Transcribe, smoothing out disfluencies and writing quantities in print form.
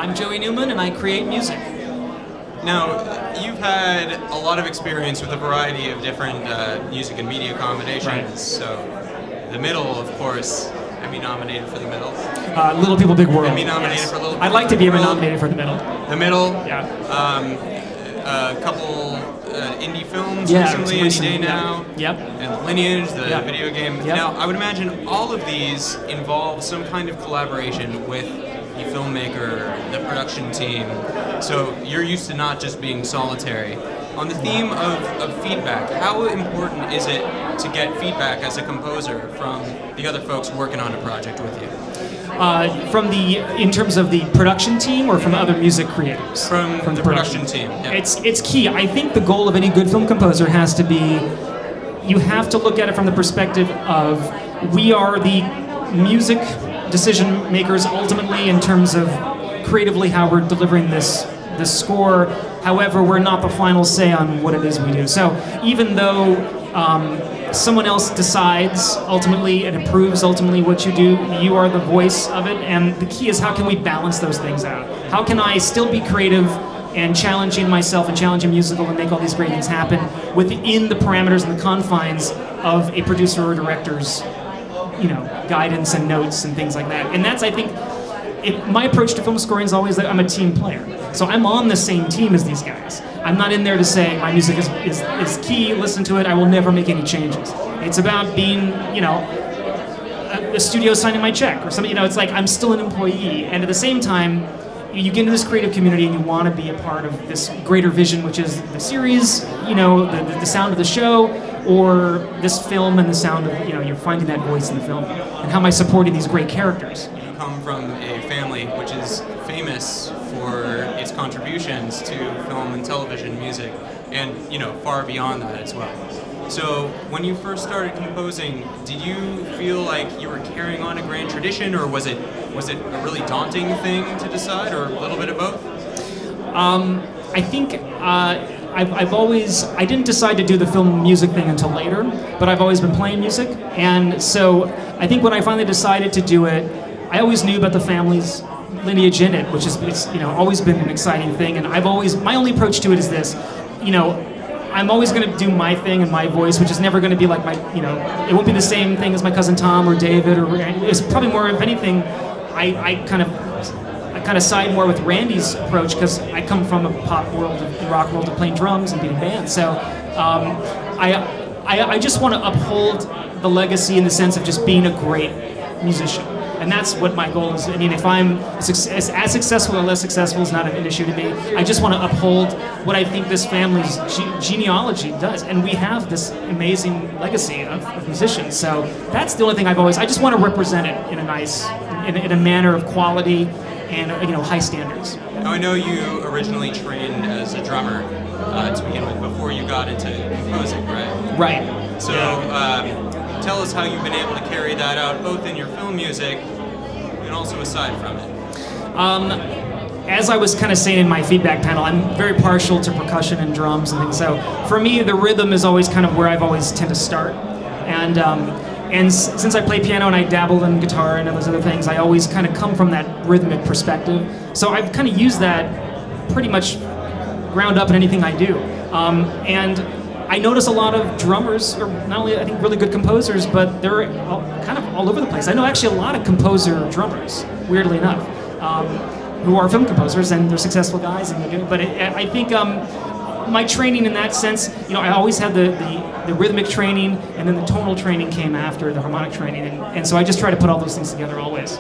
I'm Joey Newman, and I create music. Now, you've had a lot of experience with a variety of different music and media combinations. Right. So, The Middle, of course. I'd be nominated for The Middle. Little People, Big World. I'd be nominated for Little People, I'd like to be Big World. nominated for The Middle. The Middle. Yeah. A couple indie films recently, Any Day Now. Yep. And Lineage, the video game. Yep. Now, I would imagine all of these involve some kind of collaboration with the filmmaker, the production team. So you're used to not just being solitary. On the theme of feedback, how important is it to get feedback as a composer from the other folks working on a project with you? In terms of the production team, or from other music creators? From the production team. Yeah. It's key. I think the goal of any good film composer has to be, you have to look at it from the perspective of, we are the music decision makers ultimately in terms of creatively how we're delivering this score. However, we're not the final say on what it is we do. So even though someone else decides ultimately and approves ultimately what you do, you are the voice of it, and the key is, how can we balance those things out? How can I still be creative and challenging myself and challenging musical and make all these great things happen within the parameters and the confines of a producer or director's, guidance and notes and things like that. And that's, I think, my approach to film scoring is always that I'm a team player. So I'm on the same team as these guys. I'm not in there to say my music is key, listen to it, I will never make any changes. It's about being, a studio signing my check or something. It's like I'm still an employee, and at the same time, you get into this creative community and you want to be a part of this greater vision, which is the series, the sound of the show, or this film and the sound of, you're finding that voice in the film. And how am I supporting these great characters? You come from a family which is famous for its contributions to film and television music, and, far beyond that as well. So when you first started composing, did you feel like you were carrying on a grand tradition, or was it a really daunting thing to decide, or a little bit of both? I think I didn't decide to do the film music thing until later, but I've always been playing music, and so I think when I finally decided to do it, I always knew about the family's lineage in it, which is always been an exciting thing, and my only approach to it is this, I'm always going to do my thing and my voice, which is never going to be like it won't be the same thing as my cousin Tom or David, or it's probably more, if anything, I kind of side more with Randy's approach, because I come from a pop world, a rock world of playing drums and being in bands. So I just want to uphold the legacy in the sense of just being a great musician. And that's what my goal is. I mean, if I'm as successful or less successful is not an issue to me. I just want to uphold what I think this family's genealogy does. And we have this amazing legacy of musicians. So that's the only thing I just want to represent it in a manner of quality and high standards. Now, I know you originally trained as a drummer to begin with, before you got into composing, right? Right. So tell us how you've been able to carry that out, both in your film music and also aside from it. As I was kind of saying in my feedback panel, I'm very partial to percussion and drums and things. So for me, the rhythm is always kind of where I've always tend to start. And since I play piano and I dabbled in guitar and those other things, I always kind of come from that rhythmic perspective. So I've kind of used that pretty much ground up in anything I do. And I notice a lot of drummers are not only, I think, really good composers, but they're kind of all over the place. I know actually a lot of composer drummers, weirdly enough, who are film composers, and they're successful guys. I think my training in that sense, I always had the rhythmic training, and then the tonal training came after the harmonic training, and so I just try to put all those things together always.